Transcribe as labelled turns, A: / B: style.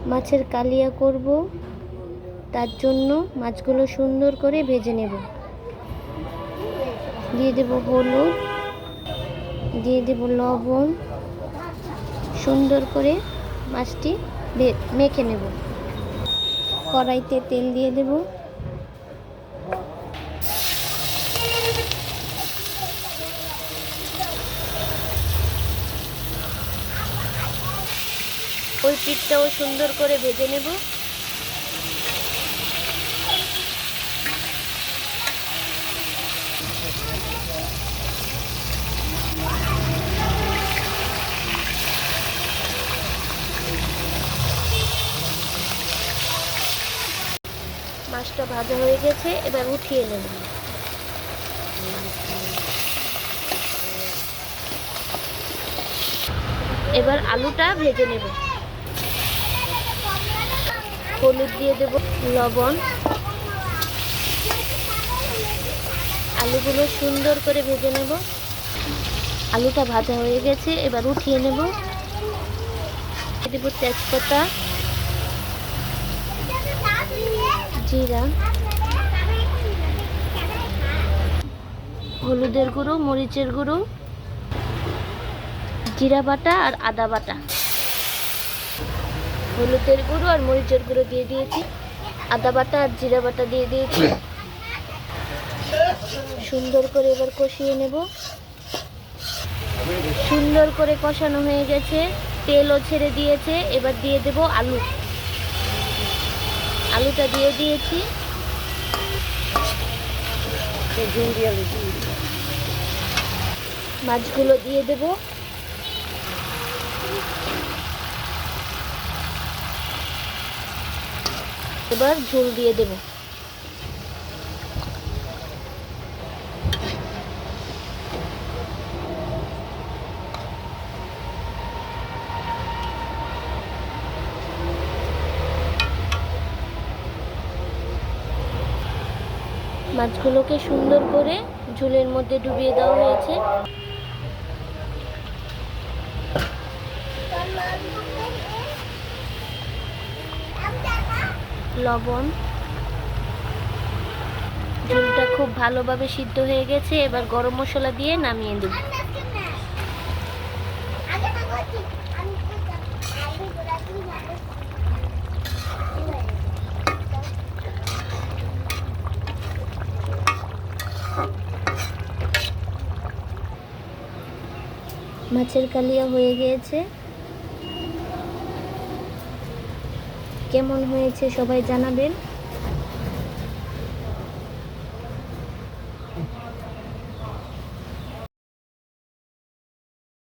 A: মাছের কালিয়া করব, তার জন্য মাছগুলো সুন্দর করে ভেজে নেব। দিয়ে দেব হলুদ, দিয়ে দেব লবণ, সুন্দর করে মাছটি মেখে নেব। কড়াইতে তেল দিয়ে দেব। ওই পিঠটাও সুন্দর করে ভেজে নেব। মাছটা ভাজা হয়ে গেছে, এবার উঠিয়ে নেব। এবার আলুটা ভেজে নেব। হলুদ দিয়ে দেব, লবণ। আলুগুলো সুন্দর করে ভেজে নেব। আলুটা ভাজা হয়ে গেছে, এবার উঠিয়ে নেব। দেব তেজপাতা, জিরা, হলুদের গুঁড়ো, মরিচের গুঁড়ো, জিরা বাটা আর আদা বাটা। হলুদের গুঁড়ো আর মরিচের গুঁড়ো দিয়ে দিয়েছি, আদা বাটা আর জিরা বাটা দিয়ে দিয়েছি। সুন্দর করে এবার কষিয়ে নেব। সুন্দর করে কষানো হয়ে গেছে, তেলও ছেড়ে দিয়েছে। এবার দিয়ে দেব আলু। আলুটা দিয়ে দিয়েছি। মাছগুলো দিয়ে দেব। এবার ঝোল দিয়ে দেব। মাছগুলোকে সুন্দর করে ঝোলের মধ্যে ডুবিয়ে দেওয়া হয়েছে। লবণ, ঝোলটা খুব ভালোভাবে সিদ্ধ হয়ে গেছে। এবার গরম মশলা দিয়ে নামিয়ে দেব। মাছের কালিয়া হয়ে গিয়েছে। কেমন হয়েছে সবাই জানাবেন।